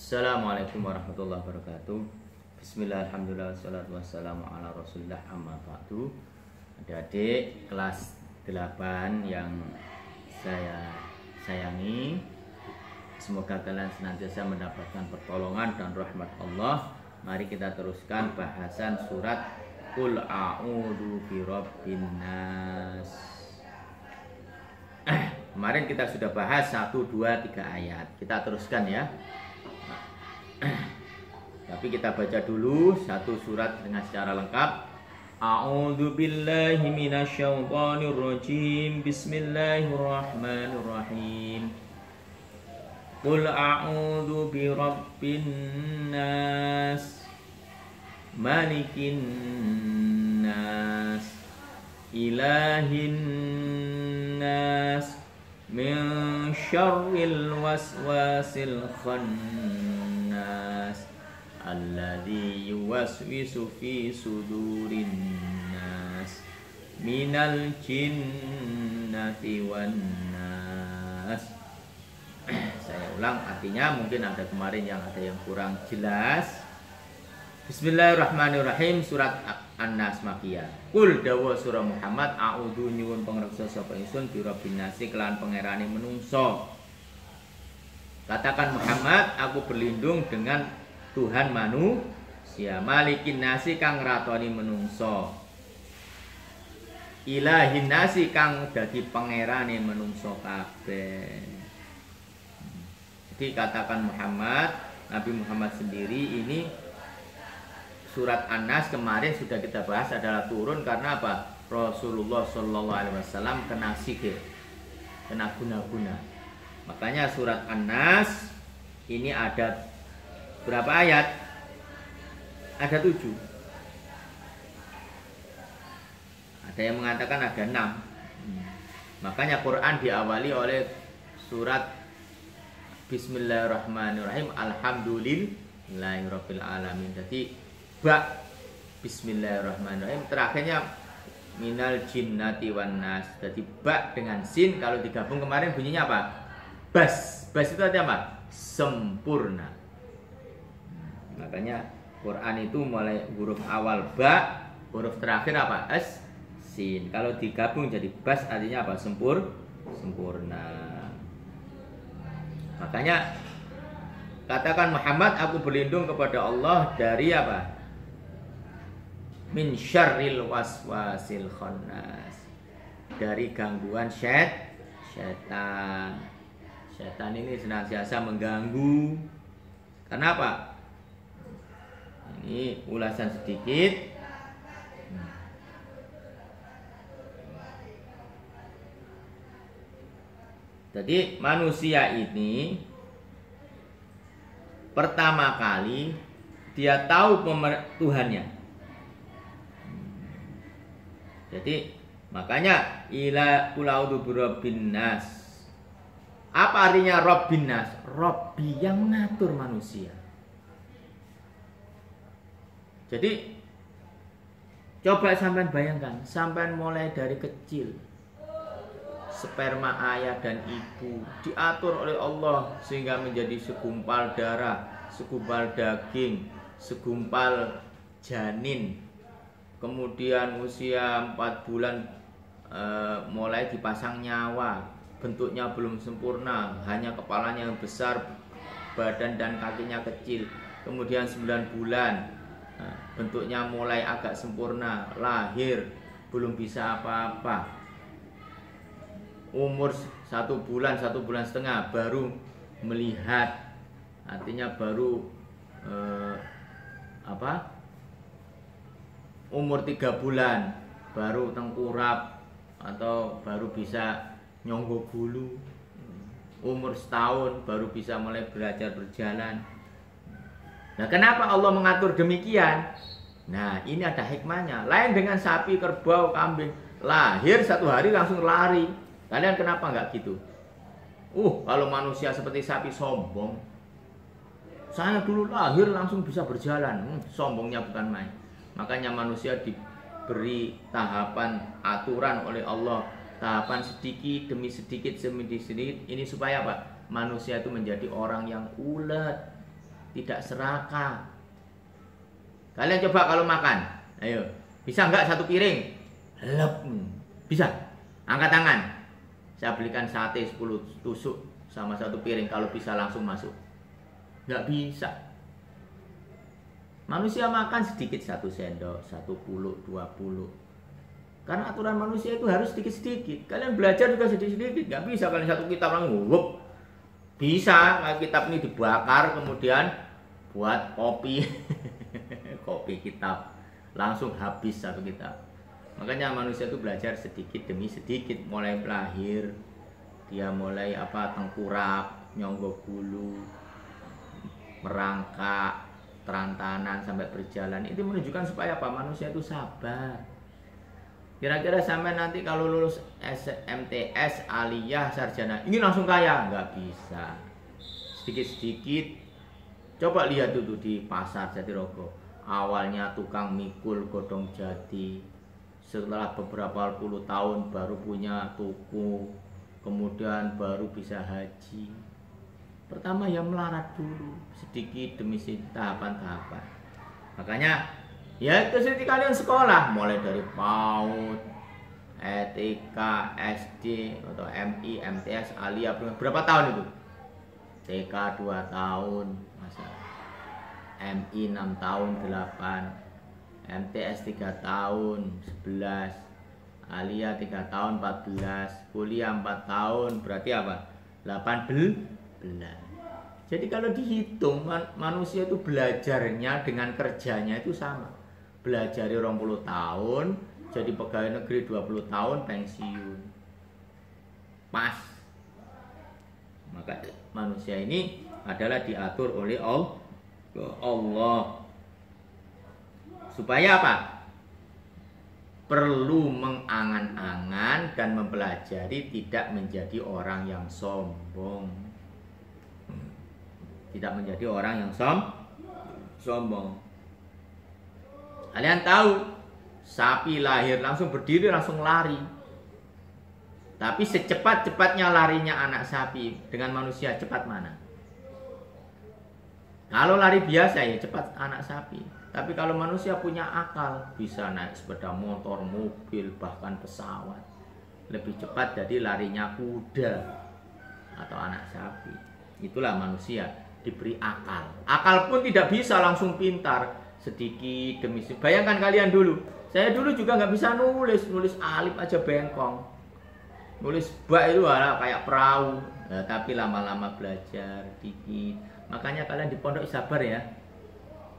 Assalamualaikum warahmatullahi wabarakatuh. Bismillah, alhamdulillah, wassalatu wassalamu ala rasulillah, amma ba'du. Adik-adik kelas 8 yang saya sayangi, semoga kalian senantiasa mendapatkan pertolongan dan rahmat Allah. Mari kita teruskan bahasan surat Qul a'udzu birabbin nas. Kemarin kita sudah bahas 1, 2, 3 ayat. Kita teruskan ya. Tapi kita baca dulu satu surat dengan secara lengkap. A'udzu billahi minasyaitonir rajim. Bismillahirrahmanirrahim. Qul a'udzu birabbin nas, malikin nas, ilahin nas, min syarril waswasil khannas, alladzi yuwaswisu fi sudurin nas, minal jinnati wan nas. Saya ulang artinya, mungkin ada kemarin yang ada yang kurang jelas. Bismillahirrahmanirrahim. Surat An-Nas Makiyah. Kul dawa surah Muhammad, a'udzu nyuwun pangreksa sapa ingsun bi rabbin nasi kelan pangerane menungso. Katakan Muhammad, aku berlindung dengan Tuhan manusia, malikin nasi kang nratoni menungso, ilahin nasi kang dadi pangerane menungso kabeh. Jadi katakan Muhammad, Nabi Muhammad sendiri ini, surat An-Nas kemarin sudah kita bahas adalah turun karena apa? Rasulullah Shallallahu Alaihi Wasallam kena sihir, kena guna-guna. Makanya surat An-Nas ini ada berapa ayat? Ada 7. Ada yang mengatakan ada 6. Makanya Quran diawali oleh surat Bismillahirrahmanirrahim, alhamdulillahirabbil alamin. Jadi ba Bismillahirrahmanirrahim, terakhirnya minal jinnati wan nas. Jadi ba dengan sin kalau digabung kemarin bunyinya apa? Bas. Bas itu artinya apa? Sempurna. Makanya Quran itu mulai huruf awal ba, huruf terakhir apa? As, sin. Kalau digabung jadi bas artinya apa? Sempurna. Makanya katakan Muhammad, aku berlindung kepada Allah dari apa? Min syarril waswasil khannas, dari gangguan setan. Setan ini senantiasa mengganggu. Kenapa? Ini ulasan sedikit. Jadi manusia ini pertama kali dia tahu Tuhannya. Jadi makanya ila qulaudu birabbin nas. Apa artinya Rabbin nas? Rabbi yang mengatur manusia. Jadi coba sampean bayangkan, sampean mulai dari kecil, sperma ayah dan ibu diatur oleh Allah sehingga menjadi segumpal darah, segumpal daging, segumpal janin. Kemudian usia 4 bulan mulai dipasang nyawa, bentuknya belum sempurna, hanya kepalanya yang besar, badan dan kakinya kecil. Kemudian 9 bulan bentuknya mulai agak sempurna, lahir, belum bisa apa-apa. Umur 1 bulan, 1 bulan setengah baru melihat, artinya baru umur 3 bulan baru tengkurap atau baru bisa nyonggok bulu. Umur 1 tahun baru bisa mulai belajar berjalan. Nah, kenapa Allah mengatur demikian? Nah, ini ada hikmahnya. Lain dengan sapi, kerbau, kambing, lahir 1 hari langsung lari. Kalian kenapa nggak gitu? Kalau manusia seperti sapi sombong. Saya dulu lahir langsung bisa berjalan. Sombongnya bukan main. Makanya manusia diberi tahapan aturan oleh Allah. Tahapan sedikit demi sedikit demi sedikit. Ini supaya apa? Manusia itu menjadi orang yang ulet. tidak serakah. Kalian coba kalau makan, ayo, bisa nggak satu piring? Lep, bisa. Angkat tangan. Saya belikan sate 10 tusuk sama satu piring, kalau bisa langsung masuk. Nggak bisa. Manusia makan sedikit, 1 sendok, 1 puluh, 2 puluh. Karena aturan manusia itu harus sedikit-sedikit. Kalian belajar juga sedikit-sedikit. Nggak bisa kalian satu kitab langsung wup. Bisa, kitab ini dibakar kemudian buat kopi. Kopi kitab. Langsung habis satu kitab. Makanya manusia itu belajar sedikit demi sedikit. Mulai lahir, dia mulai tengkurap, nyonggok bulu, merangkak, terantanan sampai berjalan. Itu menunjukkan supaya apa? Manusia itu sabar. Kira-kira sampai nanti kalau lulus MTS, aliyah, sarjana, ini langsung kaya? Nggak bisa. Sedikit-sedikit. Coba lihat itu di pasar Jatirogo. Awalnya tukang mikul godong jati. Setelah beberapa puluh tahun baru punya toko. Kemudian baru bisa haji. Pertama ya melarat dulu. Sedikit demi sedikit, tahapan-tahapan. Makanya ya itu seperti kalian sekolah, mulai dari PAUD, TK, SD, atau MI, MTS, aliyah, berapa tahun itu? TK 2 tahun, masa MI 6 tahun 8, MTS 3 tahun 11, aliyah 3 tahun 14, kuliah 4 tahun, berarti apa? 18. Jadi kalau dihitung manusia itu belajarnya dengan kerjanya itu sama. Belajar 20 tahun, jadi pegawai negeri 20 tahun, pensiun. Pas. Maka manusia ini adalah diatur oleh Allah. Supaya apa? Perlu mengangan-angan dan mempelajari, tidak menjadi orang yang sombong. Tidak menjadi orang yang sombong. Kalian tahu, sapi lahir langsung berdiri, langsung lari. Tapi secepat-cepatnya larinya anak sapi dengan manusia, cepat mana? Kalau lari biasa ya cepat anak sapi. Tapi kalau manusia punya akal, bisa naik sepeda motor, mobil, bahkan pesawat. Lebih cepat dari larinya kuda atau anak sapi. Itulah manusia, diberi akal. Akal pun tidak bisa langsung pintar. Sedikit demi sedikit. Bayangkan kalian dulu. Saya dulu juga nggak bisa nulis alif aja bengkong. Nulis ba itu kayak perahu. Nah, tapi lama-lama belajar dikit. Makanya kalian di pondok sabar ya.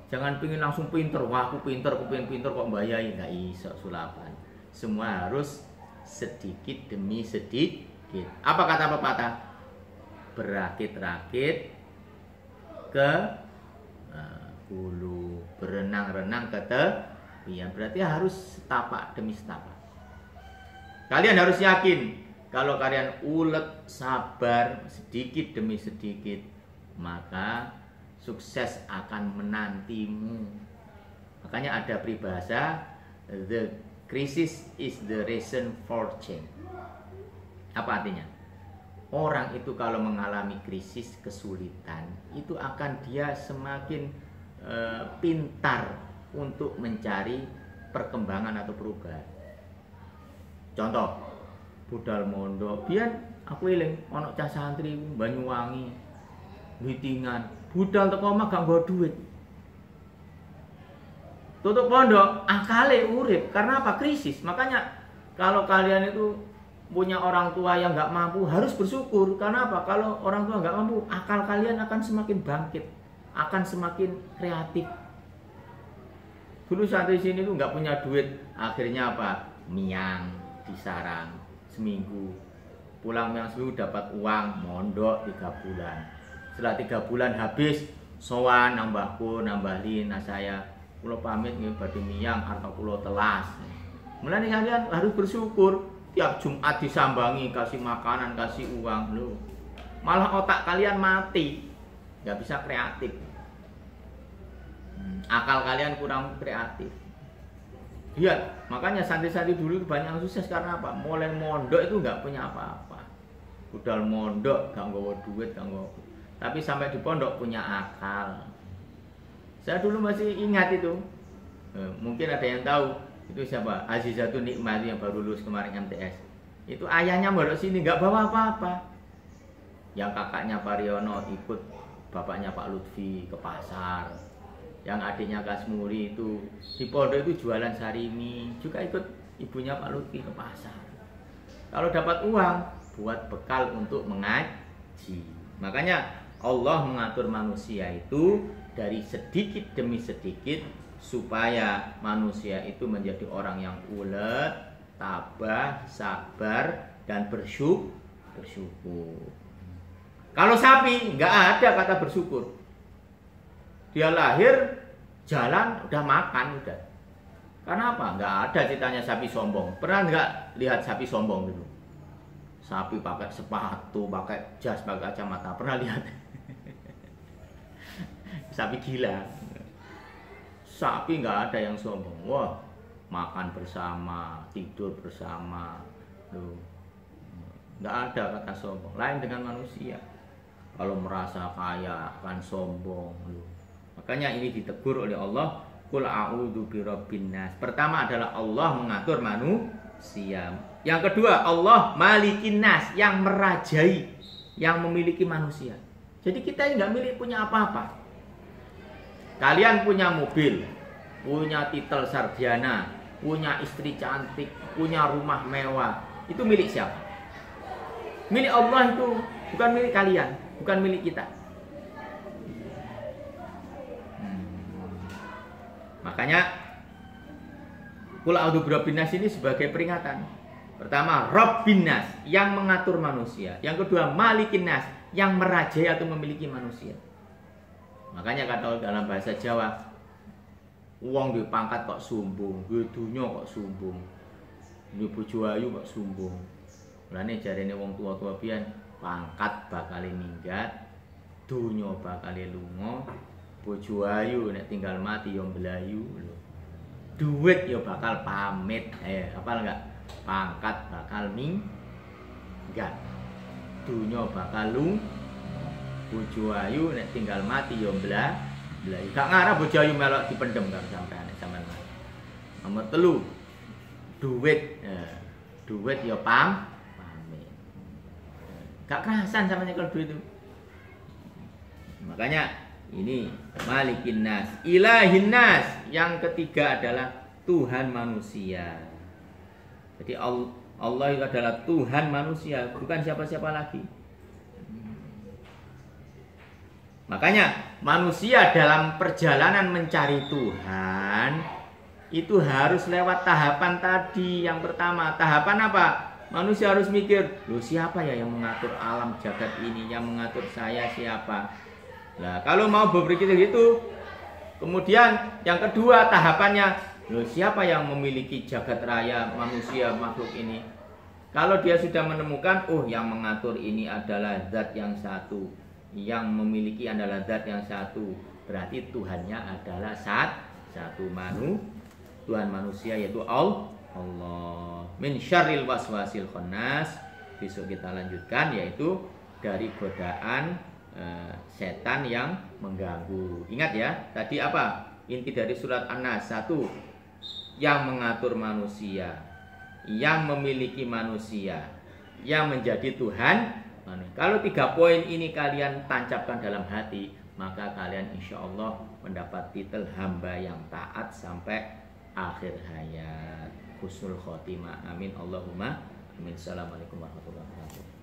Jangan pingin langsung pinter. Wah aku pinter kok mbayai. Nggak iso sulapan. Semua harus sedikit demi sedikit. Apa kata pepatah? Berakit-rakit ke hulu, berenang-renang ke tepian. Berarti harus setapak demi setapak. Kalian harus yakin kalau kalian ulet, sabar sedikit demi sedikit, maka sukses akan menantimu. Makanya ada peribahasa, the crisis is the reason for change. Apa artinya? Orang itu kalau mengalami krisis, kesulitan, itu akan dia semakin pintar untuk mencari perkembangan atau perubahan. Contoh, budal mondok, biar aku eling ana cah santri Banyuwangi, Witingan, budal teko omah gak nggo duit. Tutup pondok, akale urip karena apa? Krisis. Makanya kalau kalian itu punya orang tua yang nggak mampu, harus bersyukur. Karena apa? Kalau orang tua nggak mampu, akal kalian akan semakin bangkit, akan semakin kreatif. Dulu santri sini tuh nggak punya duit, akhirnya apa? Miang di sarang seminggu, pulang miang seminggu dapat uang, mondok 3 bulan. Setelah 3 bulan habis, sowan nambahku, nambahin, nah saya kulo pamit nih badhe miang atau kulo telas. Mulane kalian harus bersyukur. Tiap Jumat disambangi, kasih makanan, kasih uang loh. Malah otak kalian mati, nggak bisa kreatif. Akal kalian kurang kreatif. Lihat, makanya santri-santri dulu itu banyak yang sukses karena apa? Mulai mondok itu nggak punya apa-apa. Budal mondok, nggak nggawa duit, nggak nggawa. Tapi sampai di pondok punya akal. Saya dulu masih ingat itu. Mungkin ada yang tahu itu siapa? Azizatun Nikmah yang baru lulus kemarin MTS. Itu ayahnya baru sini nggak bawa apa-apa. Yang kakaknya Pariono ikut bapaknya Pak Lutfi ke pasar. Yang adiknya Kasmuri itu di pondok itu jualan sarimi, juga ikut ibunya Pak Lutfi ke pasar. Kalau dapat uang buat bekal untuk mengaji. Makanya Allah mengatur manusia itu dari sedikit demi sedikit supaya manusia itu menjadi orang yang ulet, tabah, sabar, dan bersyukur. Kalau sapi nggak ada kata bersyukur. Dia lahir, jalan, udah makan, udah. Karena apa? Nggak ada ceritanya sapi sombong. Pernah nggak lihat sapi sombong dulu? Sapi pakai sepatu, pakai jas, pakai kacamata. Pernah lihat? Sapi gila. Sapi nggak ada yang sombong. Wah, makan bersama, tidur bersama. Loh. Nggak ada kata sombong. Lain dengan manusia. Kalau merasa kaya akan sombong. Loh. Makanya ini ditegur oleh Allah. Qul a'udzu birabbin nas. Pertama adalah Allah mengatur manusia. Yang kedua, Allah malikin nas, yang merajai, yang memiliki manusia. Jadi kita nggak milik punya apa-apa. Kalian punya mobil, punya titel sarjana, punya istri cantik, punya rumah mewah. Itu milik siapa? Milik Allah itu, bukan milik kalian, bukan milik kita. Makanya Qul a'udzu birabbin nas ini sebagai peringatan. Pertama, Rabbin nas, yang mengatur manusia. Yang kedua, Malikin nas, yang merajai atau memiliki manusia. Makanya kata dalam bahasa Jawa, uang dipangkat kok sombong, dunya kok sombong, di bojo ayu kok sombong. Mulane jarene wong tua-tua pian, pangkat bakal minggat, dunya bakal lunga, bojo ayu nek tinggal mati yo mblayu lho. Duit yo bakal pamit. Hafal enggak? Pangkat bakal minggat, dunya bakal lunga, bojo ayu nek tinggal mati yo mblayu. Gak ngarep bojo ayu melok dipendem karo sampean sampean. Nomor 3, duit. Duit yo pamit. Gak kerasan sampean kalau duit itu. Makanya ini Malikin nas, Ilahin nas. Yang ketiga adalah Tuhan manusia. Jadi Allah itu adalah Tuhan manusia, bukan siapa-siapa lagi. Makanya manusia dalam perjalanan mencari Tuhan itu harus lewat tahapan tadi. Yang pertama, tahapan apa? Manusia harus mikir, loh siapa ya yang mengatur alam jagat ini, yang mengatur saya siapa? Nah, kalau mau berpikir gitu, kemudian yang kedua tahapannya, loh siapa yang memiliki jagat raya manusia makhluk ini? Kalau dia sudah menemukan, oh yang mengatur ini adalah zat yang satu, yang memiliki adalah zat yang satu, berarti Tuhannya adalah satu Tuhan manusia yaitu Allah. Min syarril waswasil khannas. Besok kita lanjutkan yaitu dari godaan setan yang mengganggu. Ingat ya, tadi apa? Inti dari surat An-Nas 1, yang mengatur manusia, yang memiliki manusia, yang menjadi Tuhan. Kalau 3 poin ini kalian tancapkan dalam hati, maka kalian insya Allah mendapat titel hamba yang taat sampai akhir hayat. Husnul khotimah. Amin Allahumma amin. Assalamualaikum warahmatullahi wabarakatuh.